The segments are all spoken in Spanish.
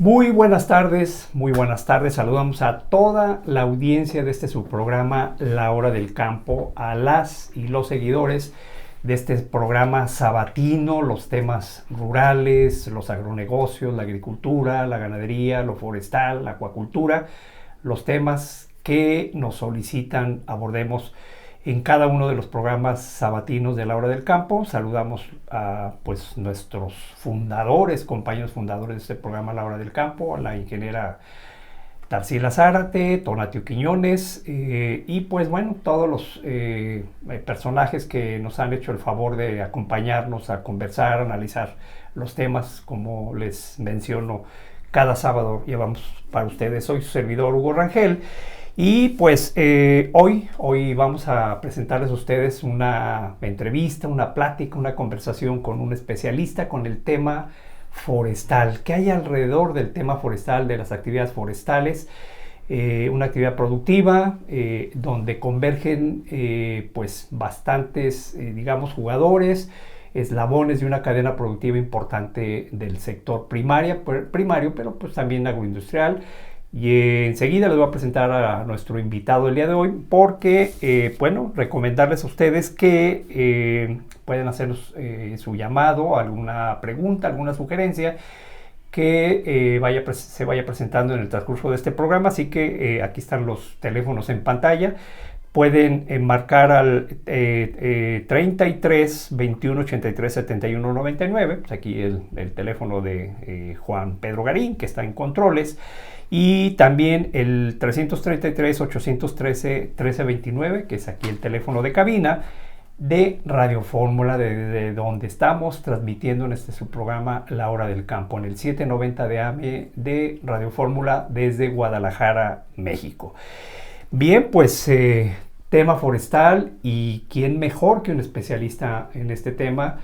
Muy buenas tardes, saludamos a toda la audiencia de este subprograma La Hora del Campo, a las y los seguidores de este programa sabatino, los temas rurales, los agronegocios, la agricultura, la ganadería, lo forestal, la acuacultura, los temas que nos solicitan abordemos en cada uno de los programas sabatinos de La Hora del Campo. Saludamos a nuestros fundadores, compañeros fundadores de este programa La Hora del Campo, a la ingeniera Tarsila Zárate, Tonatio Quiñones y todos los personajes que nos han hecho el favor de acompañarnos a conversar, a analizar los temas, como les menciono, cada sábado llevamos para ustedes. Soy su servidor Hugo Rangel. Y hoy vamos a presentarles a ustedes una entrevista, una plática, una conversación con un especialista con el tema forestal. ¿Qué hay alrededor del tema forestal, de las actividades forestales? Una actividad productiva donde convergen bastantes, jugadores, eslabones de una cadena productiva importante del sector primario, pero también agroindustrial. Y enseguida les voy a presentar a nuestro invitado el día de hoy porque, recomendarles a ustedes que pueden hacernos su llamado, alguna pregunta, alguna sugerencia que se vaya presentando en el transcurso de este programa. Así que aquí están los teléfonos en pantalla. Pueden marcar al 33 21 83 71 99. Pues aquí el teléfono de Juan Pedro Garín, que está en controles. Y también el 333-813-1329, que es aquí el teléfono de cabina de Radio Fórmula, de donde estamos transmitiendo en su programa La Hora del Campo, en el 790 de AM de Radio Fórmula desde Guadalajara, México. Bien, tema forestal, y quién mejor que un especialista en este tema.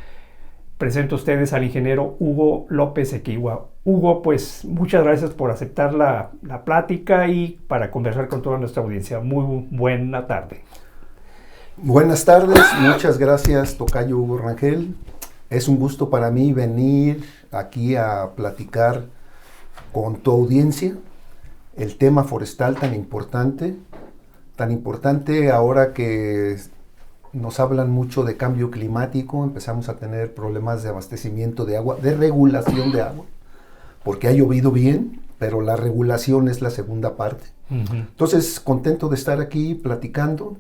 Presento a ustedes al ingeniero Hugo López Equigua. Hugo, muchas gracias por aceptar la plática y para conversar con toda nuestra audiencia. Muy buena tarde. Buenas tardes, muchas gracias, tocayo Hugo Rangel. Es un gusto para mí venir aquí a platicar con tu audiencia el tema forestal tan importante ahora que nos hablan mucho de cambio climático. Empezamos a tener problemas de abastecimiento de agua, de regulación de agua, porque ha llovido bien, pero la regulación es la segunda parte. Uh-huh. Entonces, contento de estar aquí platicando.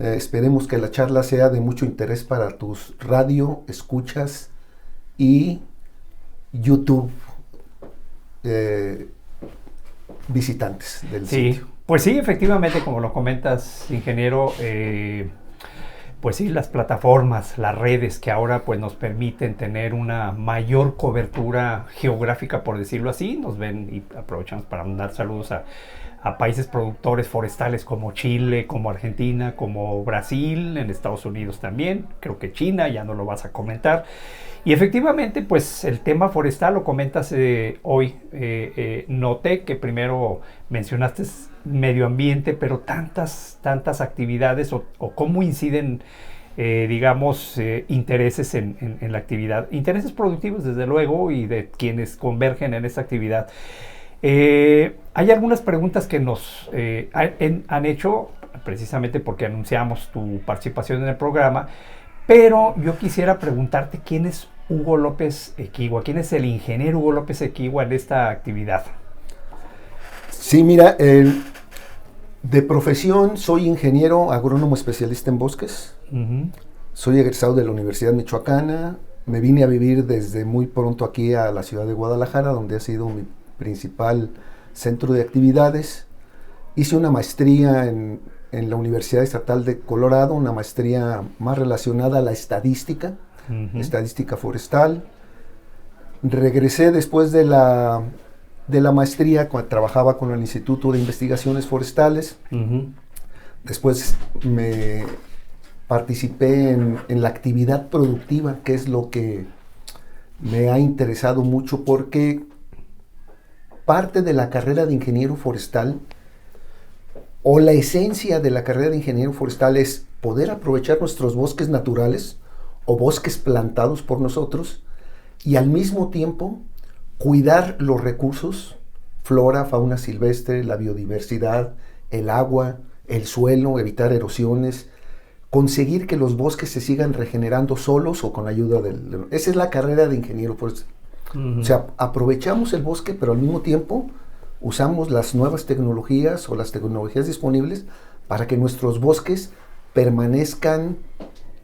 Esperemos que la charla sea de mucho interés para tus radio escuchas y YouTube visitantes del sitio. Pues sí, efectivamente, como lo comentas, ingeniero, las plataformas, las redes que ahora nos permiten tener una mayor cobertura geográfica, por decirlo así. Nos ven y aprovechamos para mandar saludos a países productores forestales como Chile, como Argentina, como Brasil, en Estados Unidos también, creo que China, ya no lo vas a comentar. Y efectivamente, el tema forestal lo comentas hoy. Noté que primero mencionaste medio ambiente, pero tantas actividades o cómo inciden, intereses en la actividad. Intereses productivos, desde luego, y de quienes convergen en esta actividad. Hay algunas preguntas que nos han hecho, precisamente porque anunciamos tu participación en el programa, pero yo quisiera preguntarte quién es Hugo López Equigua, quién es el ingeniero Hugo López Equigua en esta actividad. Sí, mira, de profesión soy ingeniero agrónomo especialista en bosques. Uh-huh. Soy egresado de la Universidad Michoacana. Me vine a vivir desde muy pronto aquí a la ciudad de Guadalajara, donde ha sido mi principal centro de actividades. Hice una maestría en la Universidad Estatal de Colorado, una maestría más relacionada a la estadística, uh-huh. Estadística forestal. Regresé después de la maestría, trabajaba con el Instituto de Investigaciones Forestales. Uh-huh. Después me participé en la actividad productiva, que es lo que me ha interesado mucho, porque parte de la carrera de ingeniero forestal, o la esencia de la carrera de ingeniero forestal, es poder aprovechar nuestros bosques naturales o bosques plantados por nosotros y al mismo tiempo cuidar los recursos, flora, fauna silvestre, la biodiversidad, el agua, el suelo, evitar erosiones, conseguir que los bosques se sigan regenerando solos o con ayuda del... Esa es la carrera de ingeniero, pues. O sea, aprovechamos el bosque, pero al mismo tiempo usamos las nuevas tecnologías o las tecnologías disponibles para que nuestros bosques permanezcan,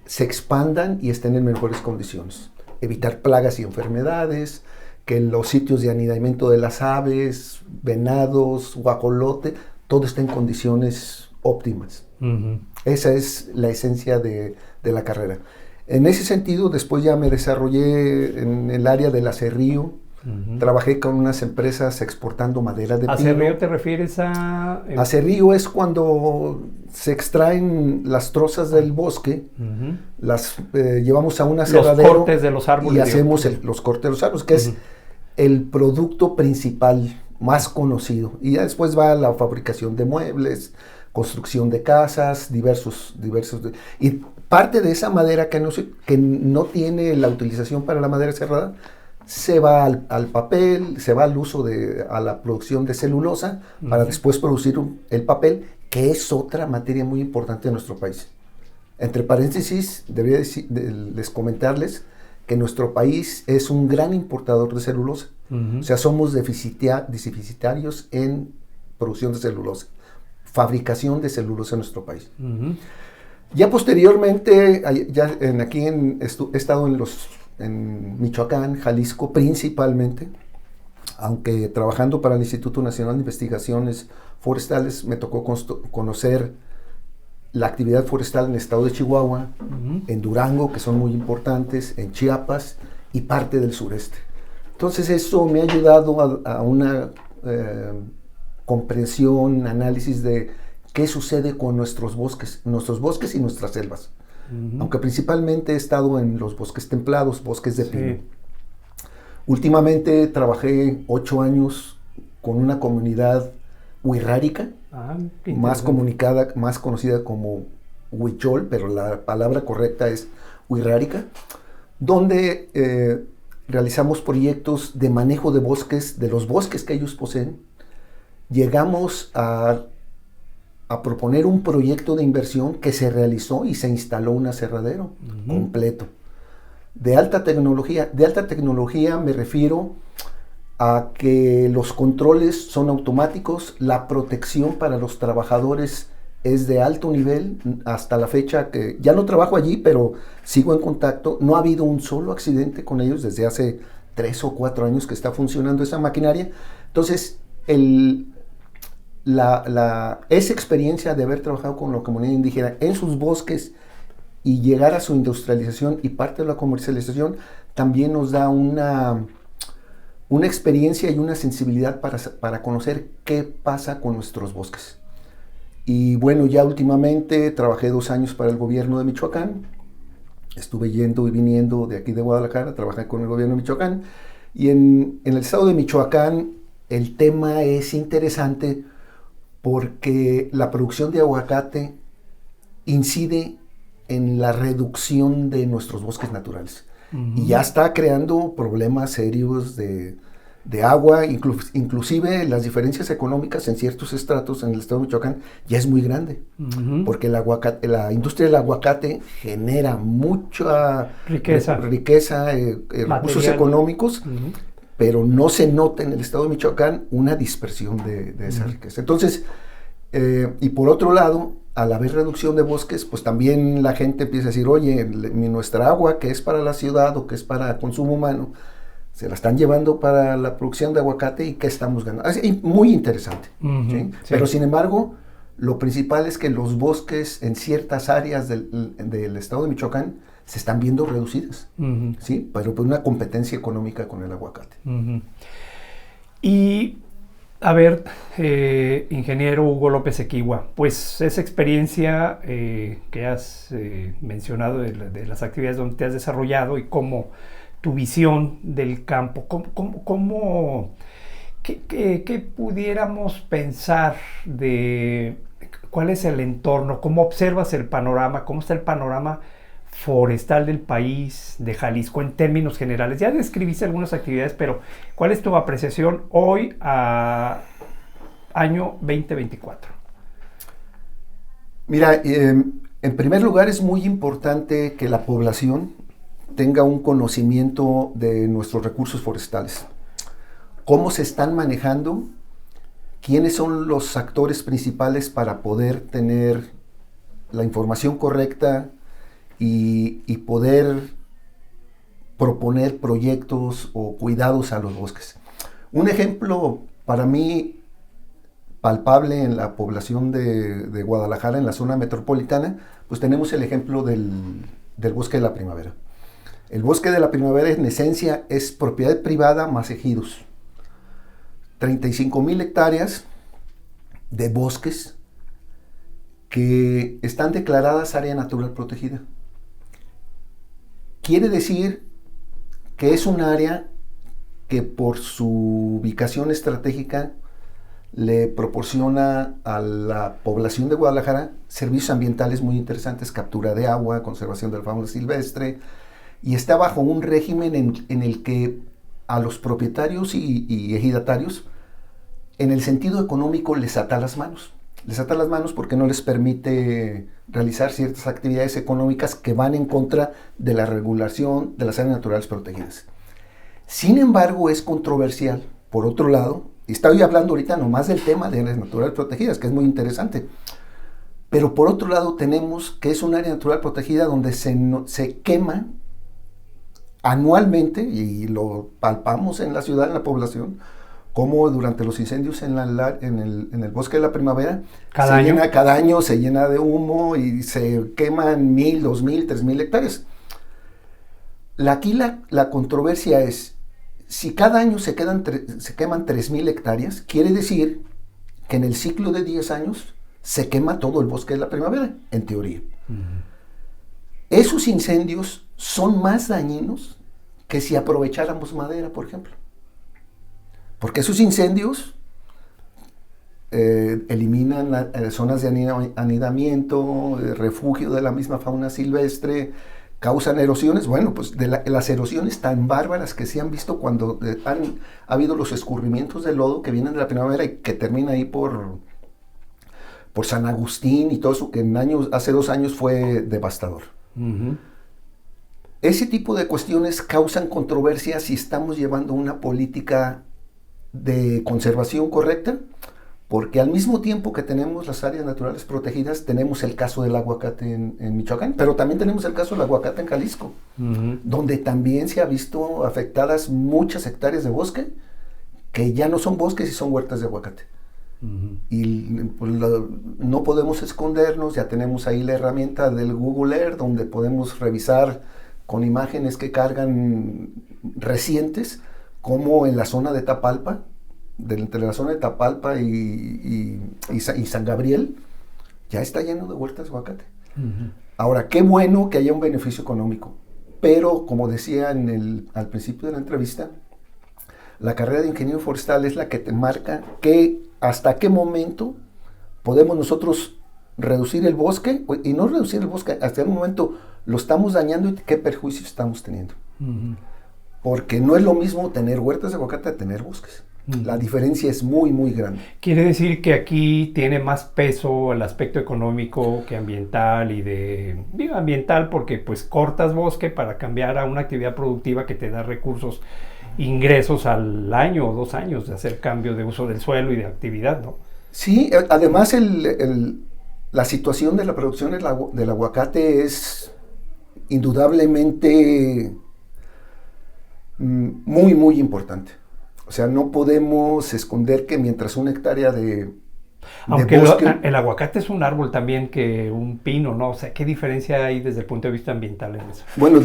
se expandan y estén en mejores condiciones. Evitar plagas y enfermedades, que los sitios de anidamiento de las aves, venados, guajolote, todo esté en condiciones óptimas. Esa es la esencia de la carrera. En ese sentido, después ya me desarrollé en el área del aserrío. Trabajé con unas empresas exportando madera de pino. ¿Aserrío te refieres a...? Aserrío es cuando se extraen las trozas del bosque, las llevamos a un aserradero. Los cortes de los árboles. Y hacemos los cortes de los árboles, que es el producto principal, más conocido. Y ya después va la fabricación de muebles, construcción de casas, diversos. Y parte de esa madera que no tiene la utilización para la madera cerrada, se va al papel, se va al uso a la producción de celulosa, para después producir el papel, que es otra materia muy importante en nuestro país. Entre paréntesis, debería les comentarles que nuestro país es un gran importador de celulosa. O sea, somos deficitarios en producción de celulosa, fabricación de celulosa en nuestro país. Ya posteriormente, he estado en Michoacán, Jalisco principalmente, aunque trabajando para el Instituto Nacional de Investigaciones Forestales, me tocó conocer la actividad forestal en el estado de Chihuahua, en Durango, que son muy importantes, en Chiapas y parte del sureste. Entonces eso me ha ayudado a una comprensión, análisis de qué sucede con nuestros bosques y nuestras selvas. Aunque principalmente he estado en los bosques templados, bosques de pino. Últimamente trabajé 8 años con una comunidad wixárika, más conocida como huichol, pero la palabra correcta es wixárika, donde realizamos proyectos de manejo de bosques, de los bosques que ellos poseen. Llegamos a proponer un proyecto de inversión que se realizó y se instaló un aserradero completo. De alta tecnología. De alta tecnología me refiero a que los controles son automáticos, la protección para los trabajadores es de alto nivel. Hasta la fecha, que ya no trabajo allí, pero sigo en contacto, no ha habido un solo accidente con ellos desde hace 3 o 4 años que está funcionando esa maquinaria. Entonces, esa experiencia de haber trabajado con la comunidad indígena en sus bosques y llegar a su industrialización y parte de la comercialización también nos da una experiencia y una sensibilidad para conocer qué pasa con nuestros bosques. Y bueno, ya últimamente trabajé 2 años para el gobierno de Michoacán. Estuve yendo y viniendo de aquí de Guadalajara, trabajé con el gobierno de Michoacán. Y en el estado de Michoacán el tema es interesante porque la producción de aguacate incide en la reducción de nuestros bosques naturales. Y ya está creando problemas serios de agua, inclusive las diferencias económicas en ciertos estratos en el estado de Michoacán ya es muy grande, porque la industria del aguacate genera mucha riqueza, recursos económicos, pero no se nota en el estado de Michoacán una dispersión de esa riqueza. Entonces, y por otro lado, al haber reducción de bosques, pues también la gente empieza a decir, oye, nuestra agua que es para la ciudad o que es para consumo humano, se la están llevando para la producción de aguacate y ¿qué estamos ganando? Es muy interesante. ¿Sí? Pero sin embargo, lo principal es que los bosques en ciertas áreas del estado de Michoacán se están viendo reducidas, ¿sí? Pero por una competencia económica con el aguacate. Y, a ver, ingeniero Hugo López Equihua, pues esa experiencia que has mencionado de las actividades donde te has desarrollado y cómo tu visión del campo, ¿qué pudiéramos pensar de cuál es el entorno, cómo observas el panorama, cómo está el panorama forestal del país, de Jalisco, en términos generales? Ya describiste algunas actividades, pero ¿cuál es tu apreciación hoy a año 2024? Mira, en primer lugar es muy importante que la población tenga un conocimiento de nuestros recursos forestales. Cómo se están manejando, quiénes son los actores principales para poder tener la información correcta y poder proponer proyectos o cuidados a los bosques. Un ejemplo para mí palpable en la población de Guadalajara, en la zona metropolitana, pues tenemos el ejemplo del Bosque de la Primavera. El Bosque de la Primavera en esencia es propiedad privada más ejidos. 35,000 hectáreas de bosques que están declaradas área natural protegida. Quiere decir que es un área que por su ubicación estratégica le proporciona a la población de Guadalajara servicios ambientales muy interesantes, captura de agua, conservación de la fauna silvestre, y está bajo un régimen en el que a los propietarios y ejidatarios, en el sentido económico, les ata las manos. Les ata las manos porque no les permite realizar ciertas actividades económicas que van en contra de la regulación de las áreas naturales protegidas. Sin embargo, es controversial, por otro lado, y estoy hablando ahorita nomás del tema de áreas naturales protegidas, que es muy interesante, pero por otro lado tenemos que es un área natural protegida donde se quema anualmente, y lo palpamos en la ciudad, en la población, como durante los incendios en el Bosque de la Primavera, cada año se llena de humo y se queman 1,000, 2,000, 3,000 hectáreas. Aquí la controversia es, si cada año se queman 3,000 hectáreas, quiere decir que en el ciclo de 10 años se quema todo el Bosque de la Primavera, en teoría. Uh-huh. Esos incendios son más dañinos que si aprovecháramos madera, por ejemplo. Porque esos incendios eliminan zonas de anidamiento, refugio de la misma fauna silvestre, causan erosiones. Bueno, pues las erosiones tan bárbaras que se han visto cuando ha habido los escurrimientos de lodo que vienen de la primavera y que termina ahí por San Agustín y todo eso, que hace 2 años fue devastador. Uh-huh. Ese tipo de cuestiones causan controversia si estamos llevando una política de conservación correcta, porque al mismo tiempo que tenemos las áreas naturales protegidas, tenemos el caso del aguacate en Michoacán, pero también tenemos el caso del aguacate en Jalisco, uh-huh, donde también se ha visto afectadas muchas hectáreas de bosque, que ya no son bosques y son huertas de aguacate. Uh-huh. Y pues, no podemos escondernos, ya tenemos ahí la herramienta del Google Earth, donde podemos revisar con imágenes que cargan recientes, como en la zona de Tapalpa, entre la zona de Tapalpa y San Gabriel, ya está lleno de huertas de aguacate. Uh-huh. Ahora, qué bueno que haya un beneficio económico, pero como decía al principio de la entrevista, la carrera de ingeniero forestal es la que te marca hasta qué momento podemos nosotros reducir el bosque, y no reducir el bosque, hasta el momento lo estamos dañando y qué perjuicios estamos teniendo. Uh-huh. Porque no es lo mismo tener huertas de aguacate a tener bosques. La diferencia es muy, muy grande. Quiere decir que aquí tiene más peso el aspecto económico que ambiental, digo ambiental porque pues cortas bosque para cambiar a una actividad productiva que te da recursos, ingresos al año o 2 años de hacer cambio de uso del suelo y de actividad, ¿no? Sí, además la situación de la producción del aguacate es indudablemente muy, muy importante. O sea, no podemos esconder que mientras una hectárea de bosque... el aguacate es un árbol también que un pino, ¿no? O sea, ¿qué diferencia hay desde el punto de vista ambiental en eso? Bueno,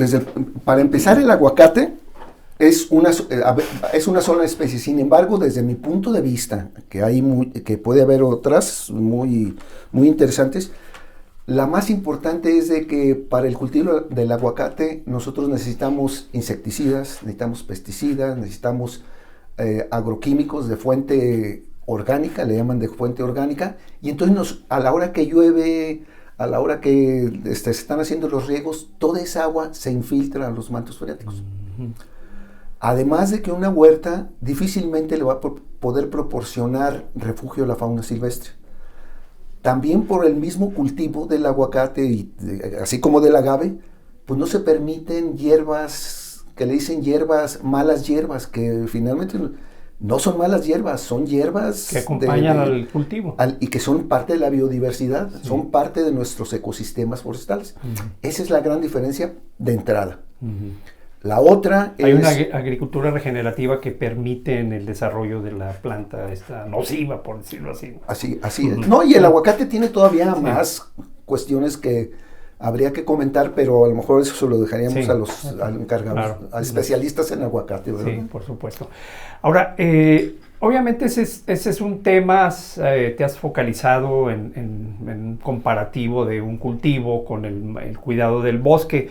para empezar, el aguacate es una sola especie. Sin embargo, desde mi punto de vista, que puede haber otras muy, muy interesantes, la más importante es de que para el cultivo del aguacate nosotros necesitamos insecticidas, necesitamos pesticidas, necesitamos agroquímicos de fuente orgánica, le llaman de fuente orgánica, y entonces a la hora que llueve a la hora que se están haciendo los riegos, toda esa agua se infiltra a los mantos freáticos. Además de que una huerta difícilmente le va a poder proporcionar refugio a la fauna silvestre. También por el mismo cultivo del aguacate, así como del agave, pues no se permiten hierbas, que le dicen hierbas, malas hierbas, que finalmente no son malas hierbas, son hierbas que acompañan al cultivo. Y que son parte de la biodiversidad, son parte de nuestros ecosistemas forestales. Esa es la gran diferencia de entrada. La otra Hay una agricultura regenerativa que permite en el desarrollo de la planta esta nociva, por decirlo así. Así es. No, y el aguacate tiene todavía más cuestiones que habría que comentar, pero a lo mejor eso se lo dejaríamos a los encargados, a especialistas en aguacate, ¿verdad? Sí, por supuesto. Ahora, obviamente ese es un tema, te has focalizado en un comparativo de un cultivo con el cuidado del bosque.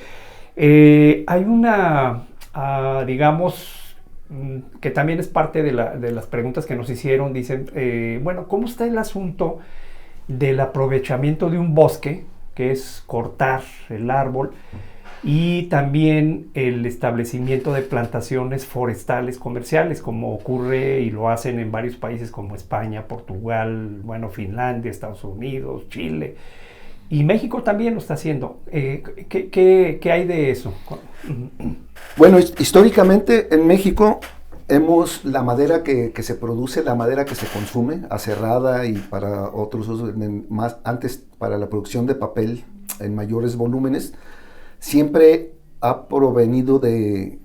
Hay una, digamos, que también es parte de las preguntas que nos hicieron, dicen, bueno, ¿cómo está el asunto del aprovechamiento de un bosque, que es cortar el árbol, y también el establecimiento de plantaciones forestales comerciales, como ocurre y lo hacen en varios países como España, Portugal, bueno, Finlandia, Estados Unidos, Chile? Y México también lo está haciendo. ¿Qué hay de eso? Bueno, históricamente en México la madera que se produce, la madera que se consume, aserrada y para otros usos, más antes para la producción de papel en mayores volúmenes, siempre ha provenido de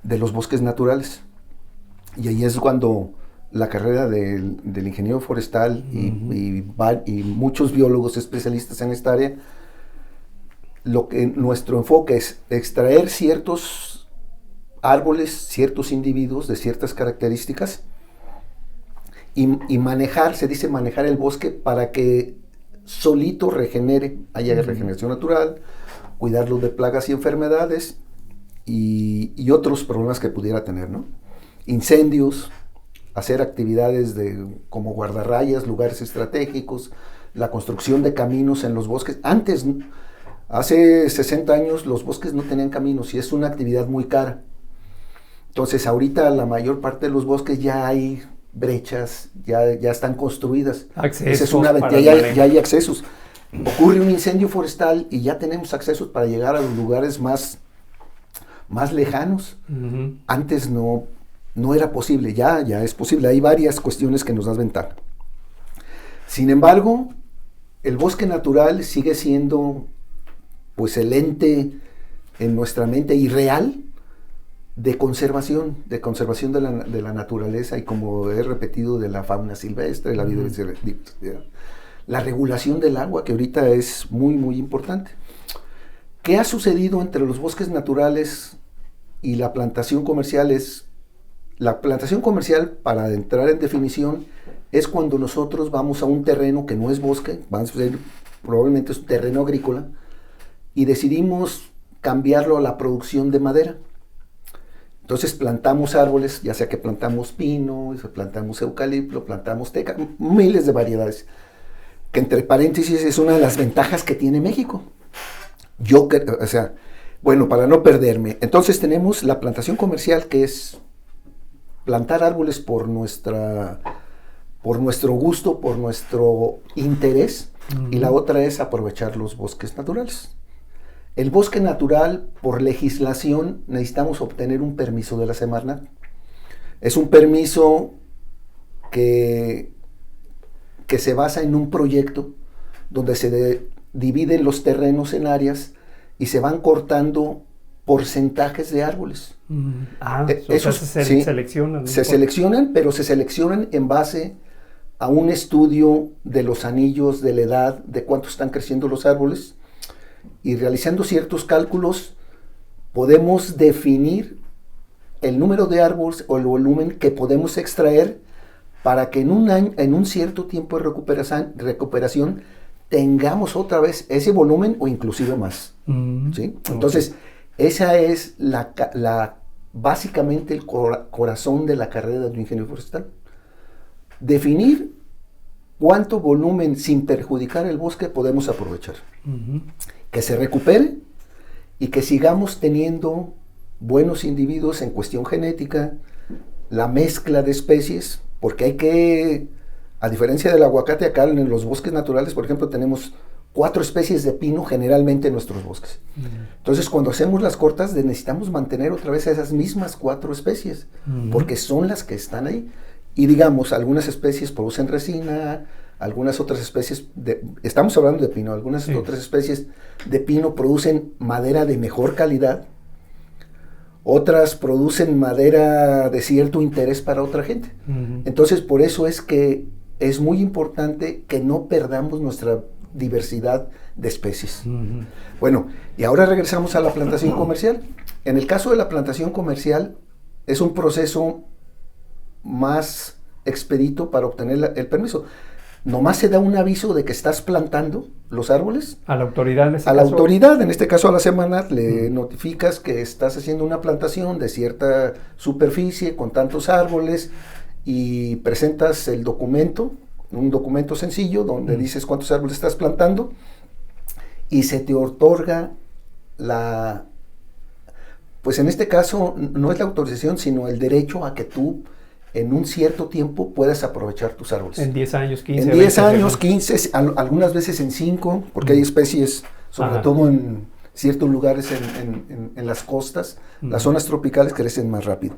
los bosques naturales. Y ahí es cuando la carrera del ingeniero forestal y muchos biólogos especialistas en esta área, nuestro enfoque es extraer ciertos árboles, ciertos individuos de ciertas características y manejar, se dice manejar el bosque para que solito regenere, haya regeneración natural, cuidarlo de plagas y enfermedades y otros problemas que pudiera tener, ¿no? Incendios, hacer actividades como guardarrayas, lugares estratégicos, la construcción de caminos en los bosques. Antes, hace 60 años, los bosques no tenían caminos y es una actividad muy cara. Entonces, ahorita la mayor parte de los bosques ya hay brechas, ya están construidas. Esa es una ya hay accesos. Ocurre un incendio forestal y ya tenemos accesos para llegar a los lugares más lejanos. Antes no era posible, ya es posible. Hay varias cuestiones que nos dan ventaja. Sin embargo, el bosque natural sigue siendo pues el ente en nuestra mente y real de conservación de la naturaleza y, como he repetido, de la fauna silvestre, la biodiversidad. La regulación del agua, que ahorita es muy, muy importante. ¿Qué ha sucedido entre los bosques naturales y la plantación comercial? La plantación comercial, para entrar en definición, es cuando nosotros vamos a un terreno que no es bosque, probablemente es un terreno agrícola, y decidimos cambiarlo a la producción de madera. Entonces plantamos árboles, ya sea que plantamos pino, plantamos eucalipto, plantamos teca, miles de variedades, que entre paréntesis es una de las ventajas que tiene México. Bueno, para no perderme, entonces tenemos la plantación comercial, que es plantar árboles por nuestro gusto, por nuestro interés, y la otra es aprovechar los bosques naturales. El bosque natural, por legislación, necesitamos obtener un permiso de la Semarnat. Es un permiso que se basa en un proyecto donde se dividen los terrenos en áreas y se van cortando porcentajes de árboles. Esos se seleccionan. Se seleccionan, pero se seleccionan en base a un estudio de los anillos, de la edad, de cuánto están creciendo los árboles, y realizando ciertos cálculos podemos definir el número de árboles o el volumen que podemos extraer para que en un año, en un cierto tiempo de recuperación tengamos otra vez ese volumen o inclusive más. ¿Sí? Entonces, esa es básicamente el corazón de la carrera de un ingeniero forestal. Definir cuánto volumen sin perjudicar el bosque podemos aprovechar. Que se recupere y que sigamos teniendo buenos individuos en cuestión genética, la mezcla de especies, porque hay que, a diferencia del aguacate, acá en los bosques naturales, por ejemplo, tenemos 4 especies de pino generalmente en nuestros bosques. Entonces, cuando hacemos las cortas, necesitamos mantener otra vez esas mismas 4 especies, porque son las que están ahí. Y digamos, algunas especies producen resina, algunas otras especies, estamos hablando de pino, algunas otras especies de pino producen madera de mejor calidad, otras producen madera de cierto interés para otra gente. Entonces, por eso es que es muy importante que no perdamos nuestra diversidad de especies. Bueno, y ahora regresamos a la plantación comercial. En el caso de la plantación comercial, es un proceso más expedito para obtener el permiso. Nomás se da un aviso de que estás plantando los árboles. A la autoridad, en este caso a la Semarnat, le notificas que estás haciendo una plantación de cierta superficie con tantos árboles y presentas el documento, un documento sencillo donde dices cuántos árboles estás plantando y se te otorga pues en este caso no es la autorización, sino el derecho a que tú en un cierto tiempo puedas aprovechar tus árboles. En 10 años, 15. En 10 años, 15, algunas veces en 5, porque hay especies, sobre todo en ciertos lugares en las costas, las zonas tropicales crecen más rápido.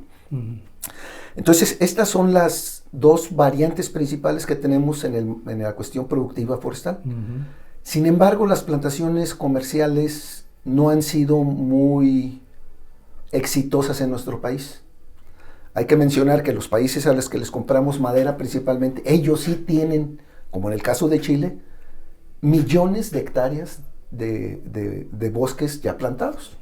Entonces, estas son las 2 variantes principales que tenemos en la cuestión productiva forestal. Sin embargo, las plantaciones comerciales no han sido muy exitosas en nuestro país. Hay que mencionar que los países a los que les compramos madera principalmente, ellos sí tienen, como en el caso de Chile, millones de hectáreas de bosques ya plantados.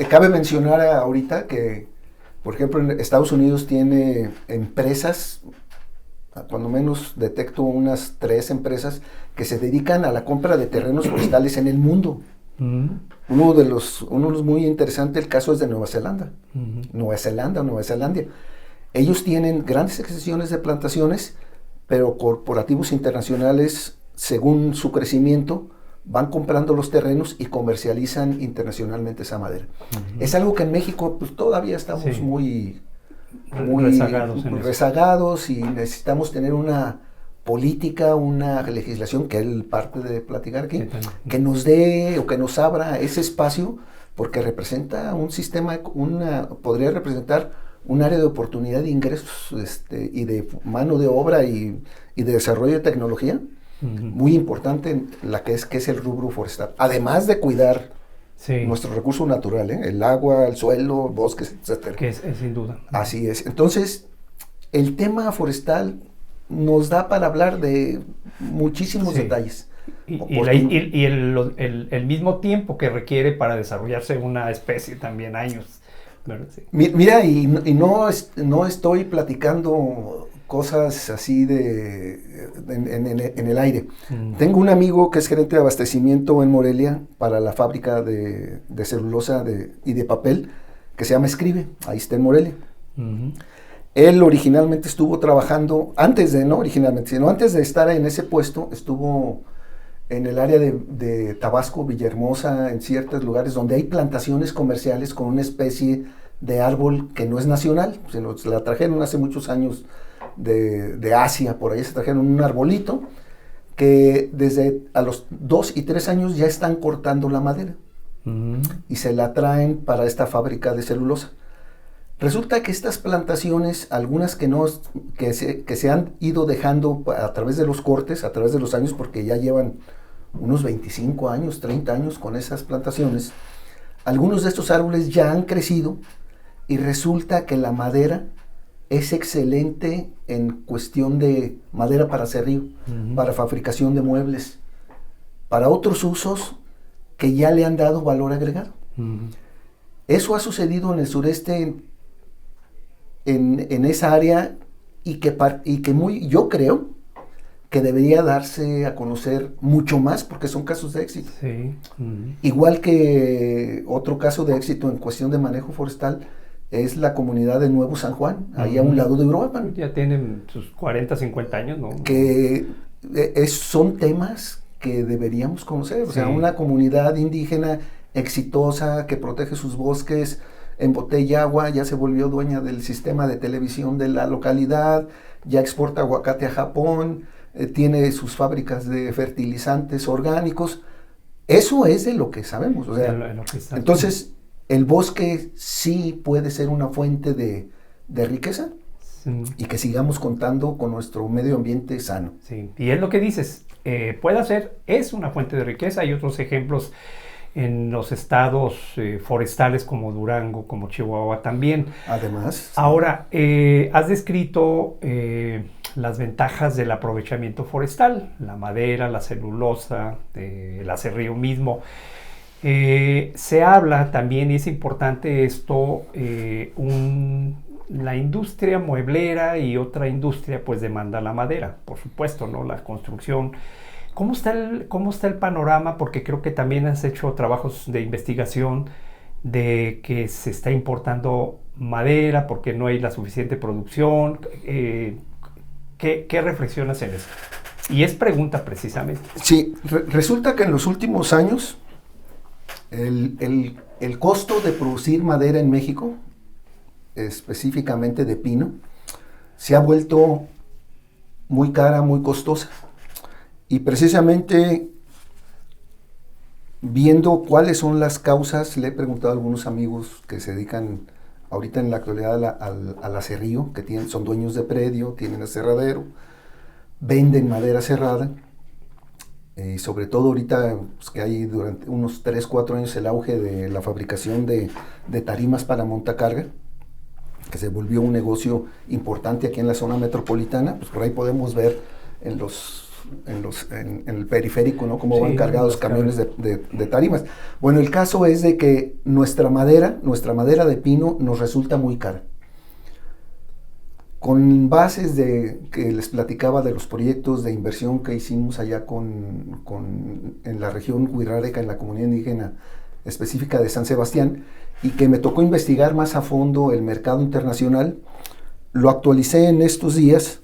Cabe mencionar ahorita que, por ejemplo, en Estados Unidos tiene empresas, cuando menos detecto unas 3 empresas, que se dedican a la compra de terrenos forestales en el mundo. Uno de los muy interesantes, el caso es de Nueva Zelanda. Nueva Zelanda. Ellos tienen grandes extensiones de plantaciones, pero corporativos internacionales, según su crecimiento, van comprando los terrenos y comercializan internacionalmente esa madera. Es algo que en México pues, todavía estamos muy rezagados y necesitamos tener una política, una legislación, que él parte de platicar aquí, que nos dé o que nos abra ese espacio, porque representa un sistema, podría representar un área de oportunidad de ingresos y de mano de obra y de desarrollo de tecnología muy importante en la que es el rubro forestal. Además de cuidar nuestro recurso natural, el agua, el suelo, bosques, etc. Que es sin duda. Así es. Entonces, el tema forestal nos da para hablar de muchísimos detalles. Y el mismo tiempo que requiere para desarrollarse una especie, también años. Mira, y no estoy platicando cosas así en el aire. Tengo un amigo que es gerente de abastecimiento en Morelia para la fábrica de celulosa y de papel, que se llama Escribe, ahí está en Morelia. Él originalmente estuvo trabajando, antes de estar en ese puesto, estuvo en el área de Tabasco, Villahermosa, en ciertos lugares donde hay plantaciones comerciales con una especie de árbol que no es nacional. Se la trajeron hace muchos años de Asia, por ahí se trajeron un arbolito que desde a los 2 y 3 años ya están cortando la madera y se la traen para esta fábrica de celulosa. Resulta que estas plantaciones, algunas que se han ido dejando a través de los cortes, a través de los años, porque ya llevan unos 25 años, 30 años con esas plantaciones, algunos de estos árboles ya han crecido y resulta que la madera es excelente en cuestión de madera para aserrío, para fabricación de muebles, para otros usos que ya le han dado valor agregado. Eso ha sucedido en el sureste, en esa área, y que yo creo que debería darse a conocer mucho más, porque son casos de éxito. Igual que otro caso de éxito en cuestión de manejo forestal es la comunidad de Nuevo San Juan, ahí a un lado de Uruapan. Ya tienen sus 40, 50 años, ¿no? Que son temas que deberíamos conocer, o sea, una comunidad indígena exitosa que protege sus bosques, embotella agua, ya se volvió dueña del sistema de televisión de la localidad, ya exporta aguacate a Japón, tiene sus fábricas de fertilizantes orgánicos. Eso es de lo que sabemos, o sea, entonces el bosque sí puede ser una fuente de riqueza, y que sigamos contando con nuestro medio ambiente sano. Sí, y es lo que dices, puede ser, es una fuente de riqueza. Hay otros ejemplos en los estados forestales como Durango, como Chihuahua también. Además. Sí. Ahora, has descrito las ventajas del aprovechamiento forestal, la madera, la celulosa, el acerrío mismo. Se habla también, y es importante esto, la industria mueblera y otra industria pues demanda la madera, por supuesto, ¿no? La construcción. ¿Cómo está el panorama? Porque creo que también has hecho trabajos de investigación de que se está importando madera porque no hay la suficiente producción. ¿Qué reflexionas en eso? Y es pregunta precisamente. Sí, resulta que en los últimos años el costo de producir madera en México, específicamente de pino, se ha vuelto muy cara, muy costosa. Y precisamente viendo cuáles son las causas, le he preguntado a algunos amigos que se dedican ahorita en la actualidad al aserrío, que son dueños de predio, tienen aserradero, venden madera serrada, y sobre todo ahorita pues, que hay durante unos 3-4 años el auge de la fabricación de tarimas para montacarga, que se volvió un negocio importante aquí en la zona metropolitana. Pues por ahí podemos ver en el periférico, ¿no? Cómo van cargados camiones de tarimas. Bueno, el caso es de que nuestra madera de pino nos resulta muy cara. Con bases que les platicaba de los proyectos de inversión que hicimos allá en la región Huirrárica, en la comunidad indígena específica de San Sebastián, y que me tocó investigar más a fondo el mercado internacional, lo actualicé en estos días.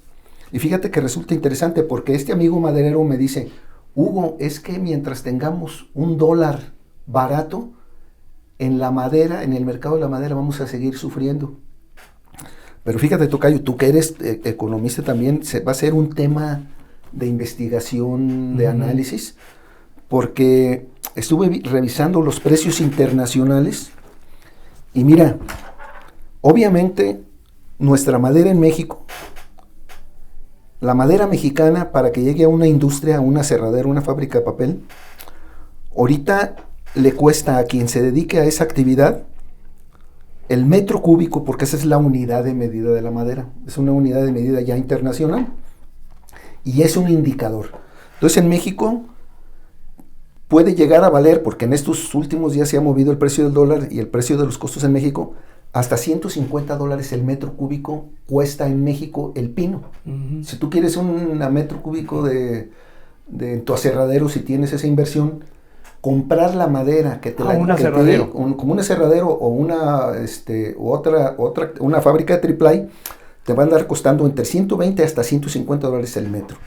Y fíjate que resulta interesante porque este amigo maderero me dice, Hugo, es que mientras tengamos $1 barato en la madera, en el mercado de la madera, vamos a seguir sufriendo. Pero fíjate, tocayo, tú que eres economista también, va a ser un tema de investigación, de análisis, porque estuve revisando los precios internacionales y mira, obviamente nuestra madera en México, la madera mexicana, para que llegue a una industria, a una aserradera, una fábrica de papel, ahorita le cuesta a quien se dedique a esa actividad el metro cúbico, porque esa es la unidad de medida de la madera, es una unidad de medida ya internacional y es un indicador. Entonces en México puede llegar a valer, porque en estos últimos días se ha movido el precio del dólar y el precio de los costos en México, hasta $150 el metro cúbico cuesta en México el pino. Si tú quieres un metro cúbico de tu aserradero, si tienes esa inversión, comprar la madera que te un aserradero, como un aserradero o una fábrica de triple te va a andar costando entre $120 hasta $150 el metro.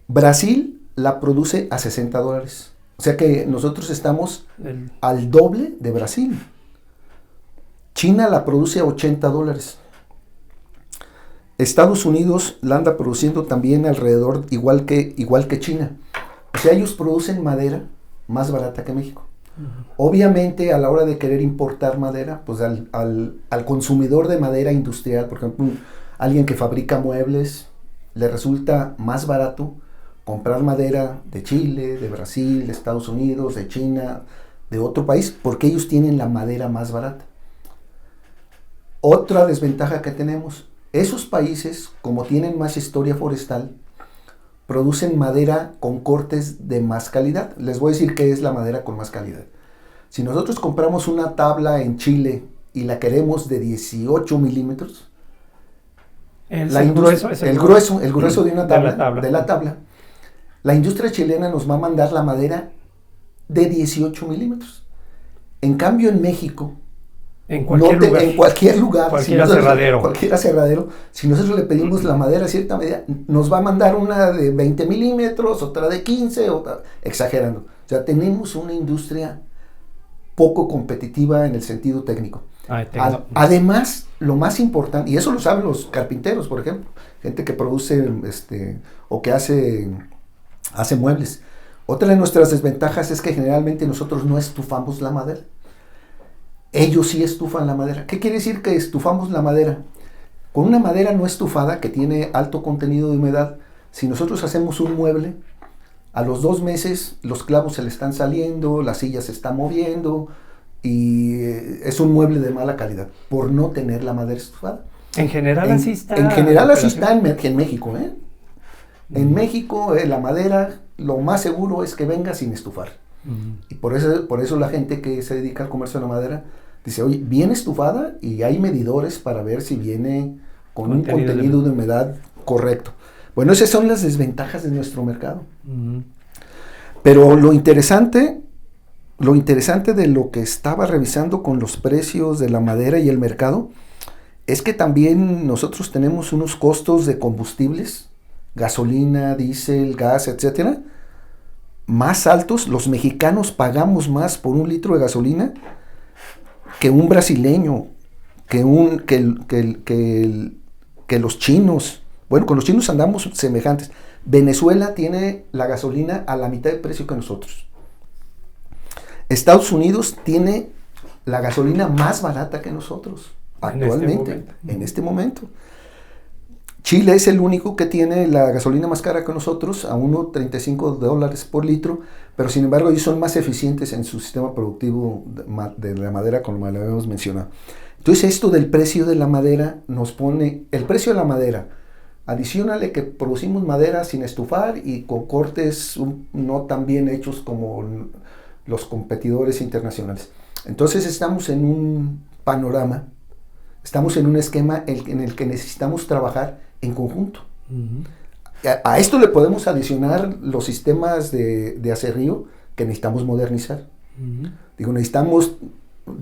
Brasil la produce a $60. O sea que nosotros estamos al doble de Brasil. China la produce a $80. Estados Unidos la anda produciendo también alrededor, igual que China. O sea, ellos producen madera más barata que México. Obviamente, a la hora de querer importar madera, pues al consumidor de madera industrial, por ejemplo, alguien que fabrica muebles, le resulta más barato comprar madera de Chile, de Brasil, de Estados Unidos, de China, de otro país, porque ellos tienen la madera más barata. Otra desventaja que tenemos, esos países, como tienen más historia forestal, producen madera con cortes de más calidad. Les voy a decir qué es la madera con más calidad. Si nosotros compramos una tabla en Chile y la queremos de 18 milímetros, el grueso de una tabla, de la tabla, la industria chilena nos va a mandar la madera de 18 milímetros. En cambio, en México, En cualquier lugar. En cualquier lugar. Cualquier aserradero. Cualquier aserradero. Si nosotros le pedimos la madera a cierta medida, nos va a mandar una de 20 milímetros, otra de 15, otra, exagerando. O sea, tenemos una industria poco competitiva en el sentido técnico. Además, lo más importante, y eso lo saben los carpinteros, por ejemplo, gente que produce o que hace muebles. Otra de nuestras desventajas es que generalmente nosotros no estufamos la madera. Ellos sí estufan la madera. ¿Qué quiere decir que estufamos la madera? Con una madera no estufada que tiene alto contenido de humedad, si nosotros hacemos un mueble, a los 2 meses los clavos se le están saliendo, la silla se está moviendo y es un mueble de mala calidad por no tener la madera estufada. En general así está. En general así está en México. En México la madera lo más seguro es que venga sin estufar. Y por eso la gente que se dedica al comercio de la madera dice, oye, viene estufada y hay medidores para ver si viene con un contenido de humedad correcto. Bueno, esas son las desventajas de nuestro mercado. Pero lo interesante de lo que estaba revisando con los precios de la madera y el mercado es que también nosotros tenemos unos costos de combustibles, gasolina, diésel, gas, etcétera, más altos. Los mexicanos pagamos más por un litro de gasolina que un brasileño, que los chinos. Bueno, con los chinos andamos semejantes. Venezuela tiene la gasolina a la mitad de precio que nosotros. Estados Unidos tiene la gasolina más barata que nosotros actualmente, en este momento. Chile es el único que tiene la gasolina más cara que nosotros, a $1.35 por litro, pero sin embargo ellos son más eficientes en su sistema productivo de la madera, como lo habíamos mencionado. Entonces esto del precio de la madera nos pone, el precio de la madera, adiciónale que producimos madera sin estufar y con cortes no tan bien hechos como los competidores internacionales. Entonces estamos en un panorama, estamos en un esquema en el que necesitamos trabajar en conjunto. A esto le podemos adicionar los sistemas de aserrío que necesitamos modernizar. Necesitamos